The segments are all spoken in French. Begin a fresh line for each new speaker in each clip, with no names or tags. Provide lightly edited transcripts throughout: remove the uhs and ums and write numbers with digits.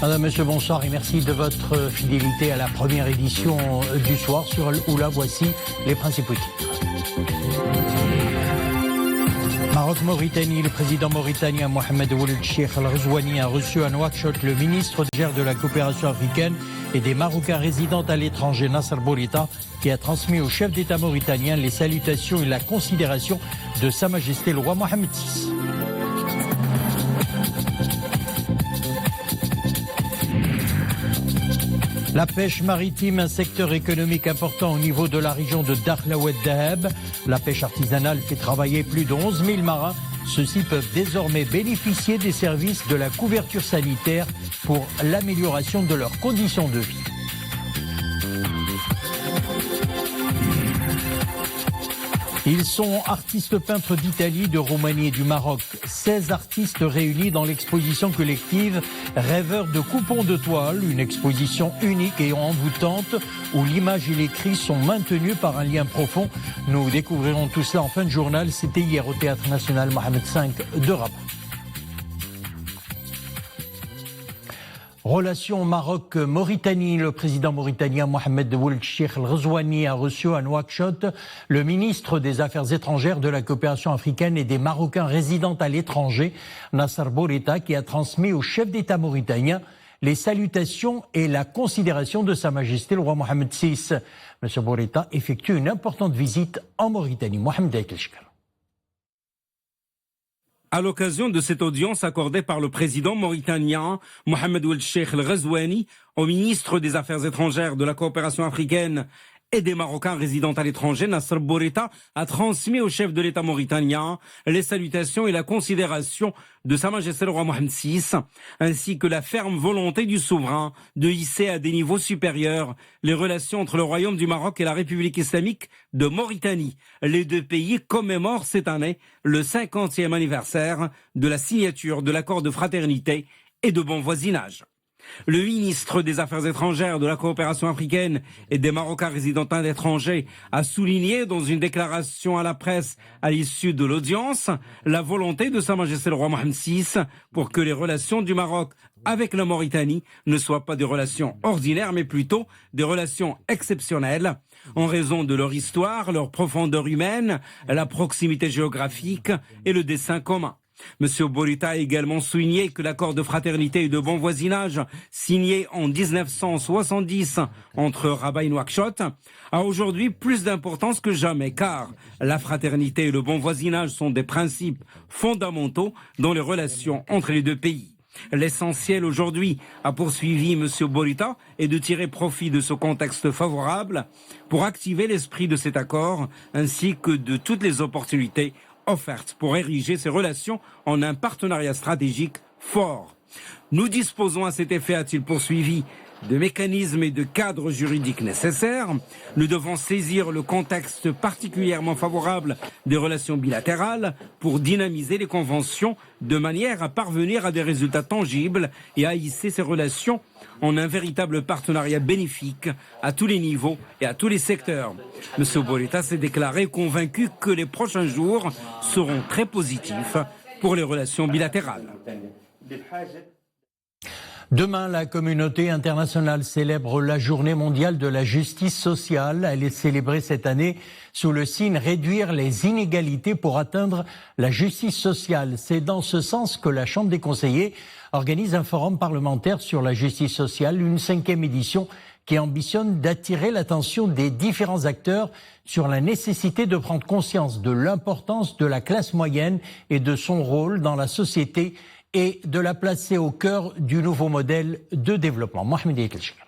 Madame, Monsieur, bonsoir et merci de votre fidélité à la première édition du soir sur Al-Oula. Voici les principaux titres. Maroc-Mauritanie, le président mauritanien Mohamed Ould Cheikh Al-Ghazouani a reçu à Nouakchott le ministre de la coopération africaine et des Marocains résidant à l'étranger Nasser Bourita, qui a transmis au chef d'État mauritanien les salutations et la considération de Sa Majesté le roi Mohamed VI. La pêche maritime, un secteur économique important au niveau de la région de Dakhla Oued Dahab. La pêche artisanale fait travailler plus de 11 000 marins. Ceux-ci peuvent désormais bénéficier des services de la couverture sanitaire pour l'amélioration de leurs conditions de vie. Ils sont artistes peintres d'Italie, de Roumanie et du Maroc. 16 artistes réunis dans l'exposition collective Rêveurs de coupons de toile, une exposition unique et envoûtante où l'image et l'écrit sont maintenus par un lien profond. Nous découvrirons tout cela en fin de journal. C'était hier au Théâtre National Mohamed V de Rabat. Relation Maroc-Mauritanie, le président mauritanien Mohamed Ould Cheikh Al-Ghazouani a reçu à Nouakchott le ministre des Affaires étrangères, de la coopération africaine et des Marocains résidant à l'étranger, Nasser Bourita, qui a transmis au chef d'État mauritanien les salutations et la considération de Sa Majesté le roi Mohamed VI. M. Bourita effectue une importante visite en Mauritanie. Mohamed Aïtelchkar.
À l'occasion de cette audience accordée par le président mauritanien Mohamed Ould Cheikh Al-Ghazouani au ministre des Affaires étrangères, de la coopération africaine et des Marocains résidant à l'étranger, Nasser Bourita a transmis au chef de l'État mauritanien les salutations et la considération de Sa Majesté le roi Mohamed VI, ainsi que la ferme volonté du souverain de hisser à des niveaux supérieurs les relations entre le Royaume du Maroc et la République islamique de Mauritanie. Les deux pays commémorent cette année le 50e anniversaire de la signature de l'accord de fraternité et de bon voisinage. Le ministre des Affaires étrangères, de la coopération africaine et des Marocains résidant à l'étranger a souligné dans une déclaration à la presse à l'issue de l'audience la volonté de Sa Majesté le roi Mohamed VI pour que les relations du Maroc avec la Mauritanie ne soient pas des relations ordinaires mais plutôt des relations exceptionnelles en raison de leur histoire, leur profondeur humaine, la proximité géographique et le dessein commun. M. Bourita a également souligné que l'accord de fraternité et de bon voisinage signé en 1970 entre Rabat et Nouakchott a aujourd'hui plus d'importance que jamais, car la fraternité et le bon voisinage sont des principes fondamentaux dans les relations entre les deux pays. L'essentiel aujourd'hui, a poursuivi M. Bourita, est de tirer profit de ce contexte favorable pour activer l'esprit de cet accord ainsi que de toutes les opportunités offerte pour ériger ces relations en un partenariat stratégique fort. Nous disposons à cet effet, a-t-il poursuivi, de mécanismes et de cadres juridiques nécessaires. Nous devons saisir le contexte particulièrement favorable des relations bilatérales pour dynamiser les conventions de manière à parvenir à des résultats tangibles et à hisser ces relations en un véritable partenariat bénéfique à tous les niveaux et à tous les secteurs. M. Bourita s'est déclaré convaincu que les prochains jours seront très positifs pour les relations bilatérales.
Demain, la communauté internationale célèbre la journée mondiale de la justice sociale. Elle est célébrée cette année sous le signe « Réduire les inégalités pour atteindre la justice sociale ». C'est dans ce sens que la Chambre des conseillers organise un forum parlementaire sur la justice sociale, une 5e édition qui ambitionne d'attirer l'attention des différents acteurs sur la nécessité de prendre conscience de l'importance de la classe moyenne et de son rôle dans la société et de la placer au cœur du nouveau modèle de développement. Mohamed Aïtelchkar.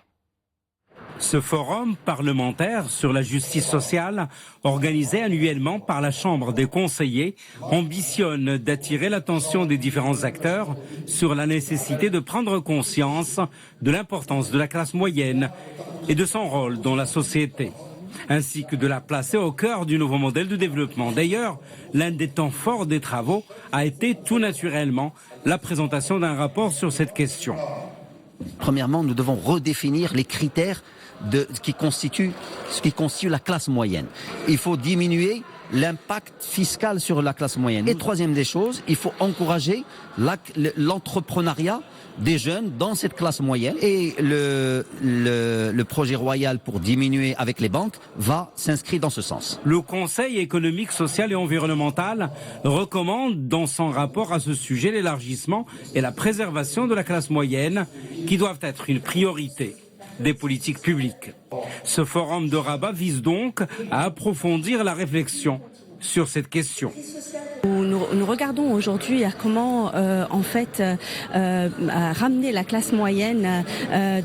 Ce forum parlementaire sur la justice sociale, organisé annuellement par la Chambre des conseillers, ambitionne d'attirer l'attention des différents acteurs sur la nécessité de prendre conscience de l'importance de la classe moyenne et de son rôle dans la société, ainsi que de la placer au cœur du nouveau modèle de développement. D'ailleurs, l'un des temps forts des travaux a été tout naturellement la présentation d'un rapport sur cette question.
Premièrement, nous devons redéfinir les critères de ce qui constitue la classe moyenne. Il faut diminuer l'impact fiscal sur la classe moyenne. Et troisième des choses, il faut encourager l'entrepreneuriat des jeunes dans cette classe moyenne. Et le projet royal pour diminuer avec les banques s'inscrit dans ce sens.
Le Conseil économique, social et environnemental recommande dans son rapport à ce sujet l'élargissement et la préservation de la classe moyenne qui doivent être une priorité des politiques publiques. Ce forum de Rabat vise donc à approfondir la réflexion sur cette question.
Nous regardons aujourd'hui à comment ramener la classe moyenne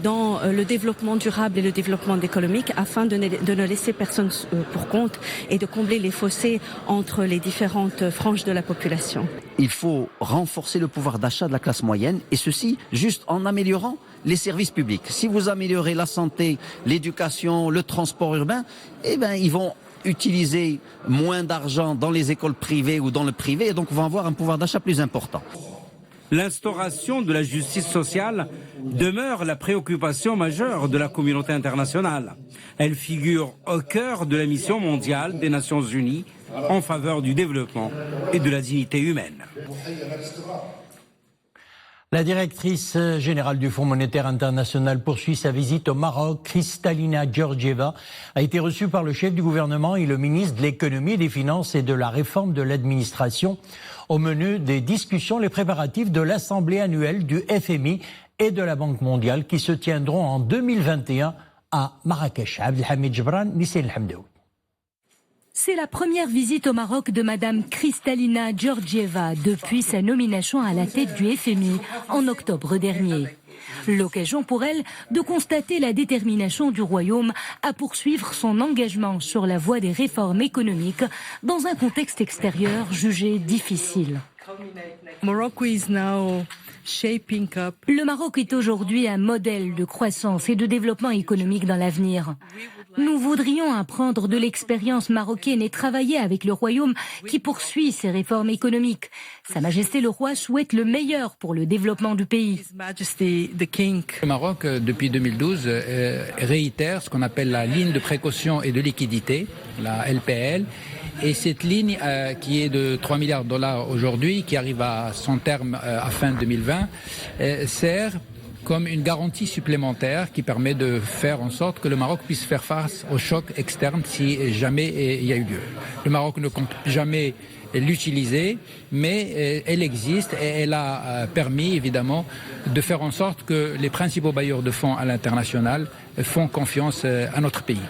dans le développement durable et le développement économique afin de ne laisser personne pour compte et de combler les fossés entre les différentes franges de la population.
Il faut renforcer le pouvoir d'achat de la classe moyenne et ceci juste en améliorant les services publics. Si vous améliorez la santé, l'éducation, le transport urbain, ils vont utiliser moins d'argent dans les écoles privées ou dans le privé et donc vont avoir un pouvoir d'achat plus important.
L'instauration de la justice sociale demeure la préoccupation majeure de la communauté internationale. Elle figure au cœur de la mission mondiale des Nations Unies en faveur du développement et de la dignité humaine.
La directrice générale du Fonds monétaire international poursuit sa visite au Maroc. Kristalina Georgieva a été reçue par le chef du gouvernement et le ministre de l'économie, des finances et de la réforme de l'administration. Au menu des discussions, les préparatifs de l'Assemblée annuelle du FMI et de la Banque mondiale qui se tiendront en 2021 à Marrakech. Abdelhamid Jebran, Nissine Hamdaoui.
C'est la première visite au Maroc de Madame Kristalina Georgieva depuis sa nomination à la tête du FMI en octobre dernier. L'occasion pour elle de constater la détermination du Royaume à poursuivre son engagement sur la voie des réformes économiques dans un contexte extérieur jugé difficile. Le Maroc est aujourd'hui un modèle de croissance et de développement économique dans l'avenir. Nous voudrions apprendre de l'expérience marocaine et travailler avec le Royaume qui poursuit ses réformes économiques. Sa Majesté le Roi souhaite le meilleur pour le développement du pays.
Le Maroc, depuis 2012, réitère ce qu'on appelle la ligne de précaution et de liquidité, la LPL. Et cette ligne qui est de 3 milliards de dollars aujourd'hui, qui arrive à son terme à fin 2020, sert comme une garantie supplémentaire qui permet de faire en sorte que le Maroc puisse faire face aux chocs externes si jamais il y a eu lieu. Le Maroc ne compte jamais l'utiliser, mais elle existe et elle a permis évidemment de faire en sorte que les principaux bailleurs de fonds à l'international font confiance à notre pays.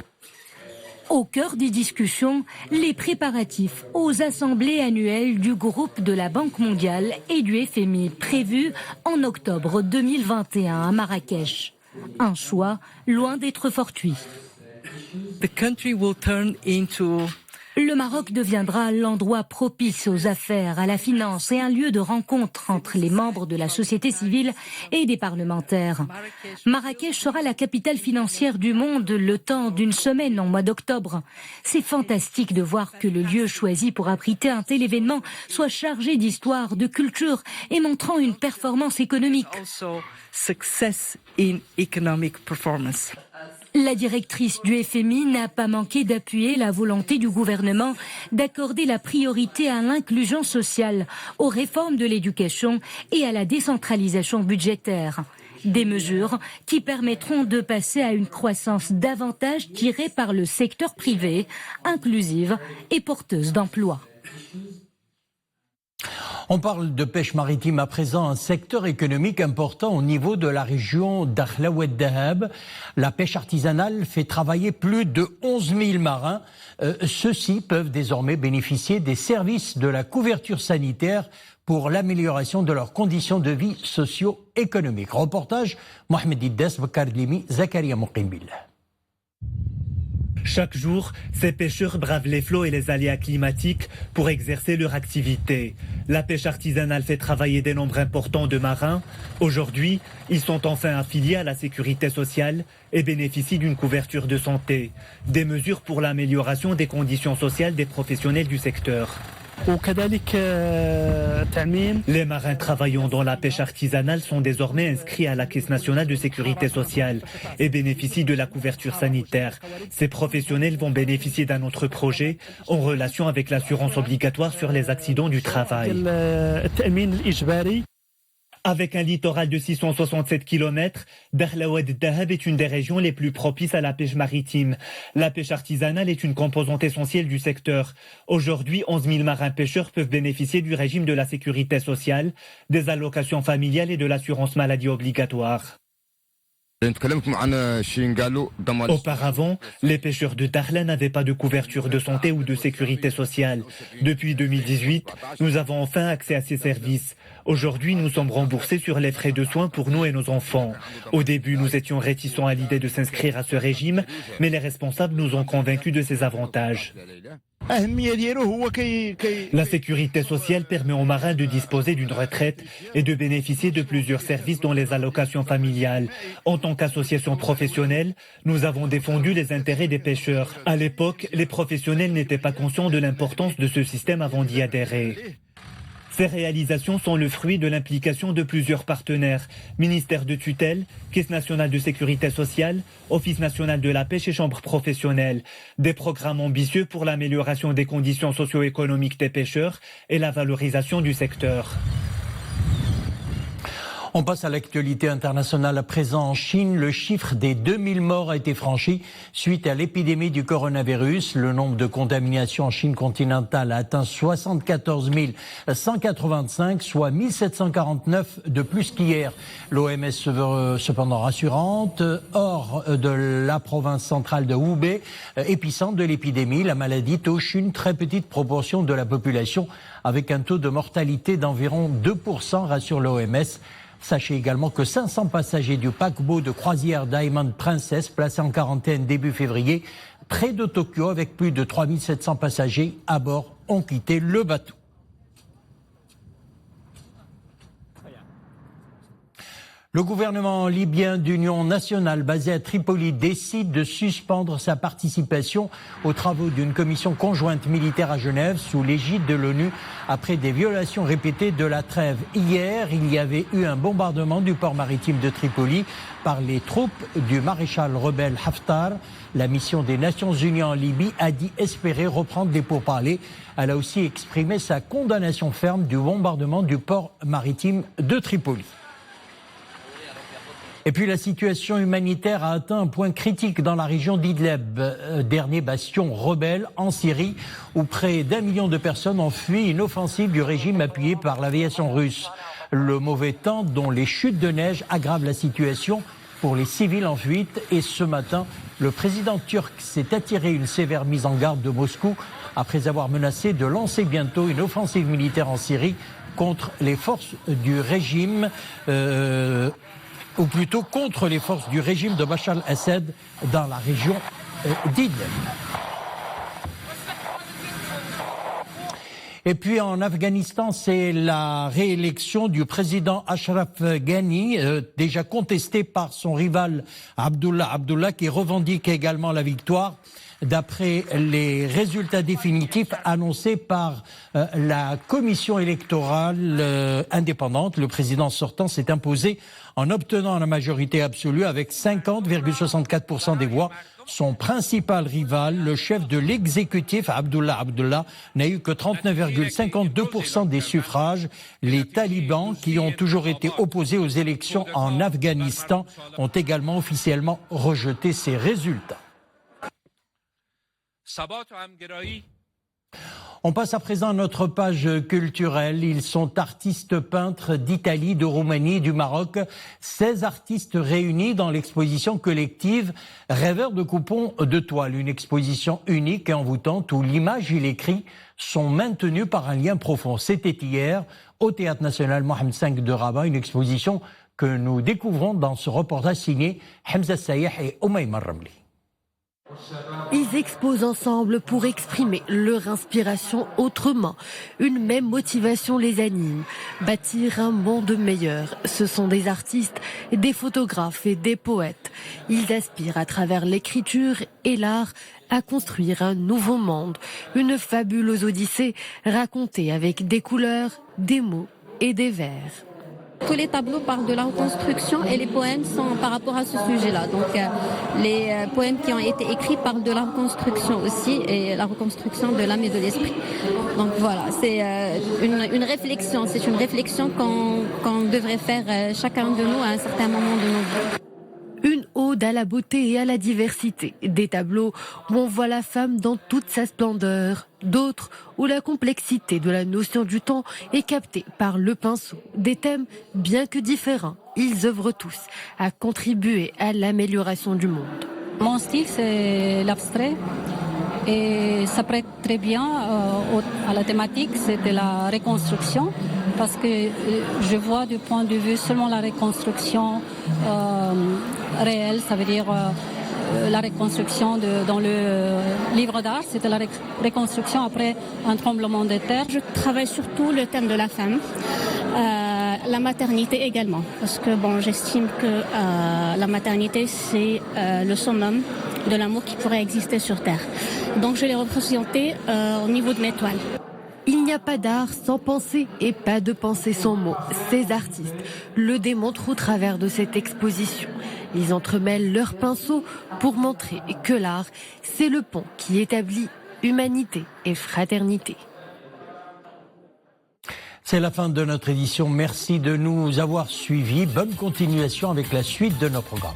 Au cœur des discussions, les préparatifs aux assemblées annuelles du groupe de la Banque mondiale et du FMI prévues en octobre 2021 à Marrakech. Un choix loin d'être fortuit. Le Maroc deviendra l'endroit propice aux affaires, à la finance et un lieu de rencontre entre les membres de la société civile et des parlementaires. Marrakech sera la capitale financière du monde le temps d'une semaine en mois d'octobre. C'est fantastique de voir que le lieu choisi pour abriter un tel événement soit chargé d'histoire, de culture et montrant une performance économique. La directrice du FMI n'a pas manqué d'appuyer la volonté du gouvernement d'accorder la priorité à l'inclusion sociale, aux réformes de l'éducation et à la décentralisation budgétaire. Des mesures qui permettront de passer à une croissance davantage tirée par le secteur privé, inclusive et porteuse d'emplois.
On parle de pêche maritime à présent, un secteur économique important au niveau de la région d'Akhla Oued Dahab. La pêche artisanale fait travailler plus de 11 000 marins. Ceux-ci peuvent désormais bénéficier des services de la couverture sanitaire pour l'amélioration de leurs conditions de vie socio-économiques. Reportage Mohamed Iddes, Bakardlimi, Zakaria Moukimbil.
Chaque jour, ces pêcheurs bravent les flots et les aléas climatiques pour exercer leur activité. La pêche artisanale fait travailler des nombres importants de marins. Aujourd'hui, ils sont enfin affiliés à la sécurité sociale et bénéficient d'une couverture de santé. Des mesures pour l'amélioration des conditions sociales des professionnels du secteur. Les marins travaillant dans la pêche artisanale sont désormais inscrits à la Caisse nationale de sécurité sociale et bénéficient de la couverture sanitaire. Ces professionnels vont bénéficier d'un autre projet en relation avec l'assurance obligatoire sur les accidents du travail. Avec un littoral de 667 km, Dakhla Oued Dahab est une des régions les plus propices à la pêche maritime. La pêche artisanale est une composante essentielle du secteur. Aujourd'hui, 11 000 marins pêcheurs peuvent bénéficier du régime de la sécurité sociale, des allocations familiales et de l'assurance maladie obligatoire. Auparavant, les pêcheurs de Dakhla n'avaient pas de couverture de santé ou de sécurité sociale. Depuis 2018, nous avons enfin accès à ces services. Aujourd'hui, nous sommes remboursés sur les frais de soins pour nous et nos enfants. Au début, nous étions réticents à l'idée de s'inscrire à ce régime, mais les responsables nous ont convaincus de ses avantages. La sécurité sociale permet aux marins de disposer d'une retraite et de bénéficier de plusieurs services dont les allocations familiales. En tant qu'association professionnelle, nous avons défendu les intérêts des pêcheurs. À l'époque, les professionnels n'étaient pas conscients de l'importance de ce système avant d'y adhérer. Ces réalisations sont le fruit de l'implication de plusieurs partenaires, ministère de tutelle, Caisse nationale de sécurité sociale, Office national de la pêche et chambres professionnelles. Des programmes ambitieux pour l'amélioration des conditions socio-économiques des pêcheurs et la valorisation du secteur.
On passe à l'actualité internationale à présent en Chine. Le chiffre des 2000 morts a été franchi suite à l'épidémie du coronavirus. Le nombre de contaminations en Chine continentale a atteint 74 185, soit 1749 de plus qu'hier. L'OMS se veut cependant rassurante. Hors de la province centrale de Hubei, épicentre de l'épidémie, la maladie touche une très petite proportion de la population avec un taux de mortalité d'environ 2%, rassure l'OMS. Sachez également que 500 passagers du paquebot de croisière Diamond Princess, placé en quarantaine début février, près de Tokyo, avec plus de 3700 passagers à bord, ont quitté le bateau. Le gouvernement libyen d'union nationale basé à Tripoli décide de suspendre sa participation aux travaux d'une commission conjointe militaire à Genève sous l'égide de l'ONU après des violations répétées de la trêve. Hier, il y avait eu un bombardement du port maritime de Tripoli par les troupes du maréchal rebelle Haftar. La mission des Nations Unies en Libye a dit espérer reprendre des pourparlers. Elle a aussi exprimé sa condamnation ferme du bombardement du port maritime de Tripoli. Et puis la situation humanitaire a atteint un point critique dans la région d'Idlib, dernier bastion rebelle en Syrie, où près d'1 million de personnes ont fui une offensive du régime appuyé par l'aviation russe. Le mauvais temps, dont les chutes de neige, aggrave la situation pour les civils en fuite. Et ce matin, le président turc s'est attiré une sévère mise en garde de Moscou après avoir menacé de lancer bientôt une offensive militaire en Syrie contre les forces du régime ou plutôt contre les forces du régime de Bachar al-Assad dans la région d'Idlib. Et puis en Afghanistan, c'est la réélection du président Ashraf Ghani, déjà contesté par son rival Abdullah, qui revendique également la victoire. D'après les résultats définitifs annoncés par la commission électorale indépendante, le président sortant s'est imposé en obtenant la majorité absolue avec 50,64% des voix. Son principal rival, le chef de l'exécutif, Abdullah, n'a eu que 39,52% des suffrages. Les talibans, qui ont toujours été opposés aux élections en Afghanistan, ont également officiellement rejeté ces résultats. On passe à présent à notre page culturelle. Ils sont artistes peintres d'Italie, de Roumanie, du Maroc. 16 artistes réunis dans l'exposition collective Rêveurs de coupons de toile. Une exposition unique et envoûtante où l'image et l'écrit sont maintenus par un lien profond. C'était hier au Théâtre National Mohamed V de Rabat, une exposition que nous découvrons dans ce reportage signé Hamza Sayeh et Oumaima Ramli.
Ils exposent ensemble pour exprimer leur inspiration autrement. Une même motivation les anime, bâtir un monde meilleur. Ce sont des artistes, des photographes et des poètes. Ils aspirent à travers l'écriture et l'art à construire un nouveau monde. Une fabuleuse odyssée racontée avec des couleurs, des mots et des vers.
Tous les tableaux parlent de la reconstruction et les poèmes sont par rapport à ce sujet-là. Donc les poèmes qui ont été écrits parlent de la reconstruction aussi et la reconstruction de l'âme et de l'esprit. Donc voilà, c'est une réflexion. C'est une réflexion qu'on devrait faire chacun de nous à un certain moment de nos vies.
Une ode à la beauté et à la diversité. Des tableaux où on voit la femme dans toute sa splendeur. D'autres où la complexité de la notion du temps est captée par le pinceau. Des thèmes bien que différents. Ils œuvrent tous à contribuer à l'amélioration du monde.
Mon style, c'est l'abstrait. Et ça prête très bien à la thématique, c'est de la reconstruction, parce que je vois du point de vue seulement la reconstruction réelle, ça veut dire la reconstruction dans le livre d'art, c'était la reconstruction après un tremblement de terre.
Je travaille surtout le thème de la femme. La maternité également, parce que j'estime que la maternité c'est le summum de l'amour qui pourrait exister sur Terre. Donc je l'ai représenté au niveau de mes toiles.
Il n'y a pas d'art sans pensée et pas de pensée sans mots. Ces artistes le démontrent au travers de cette exposition. Ils entremêlent leurs pinceaux pour montrer que l'art, c'est le pont qui établit humanité et fraternité.
C'est la fin de notre édition. Merci de nous avoir suivis. Bonne continuation avec la suite de nos programmes.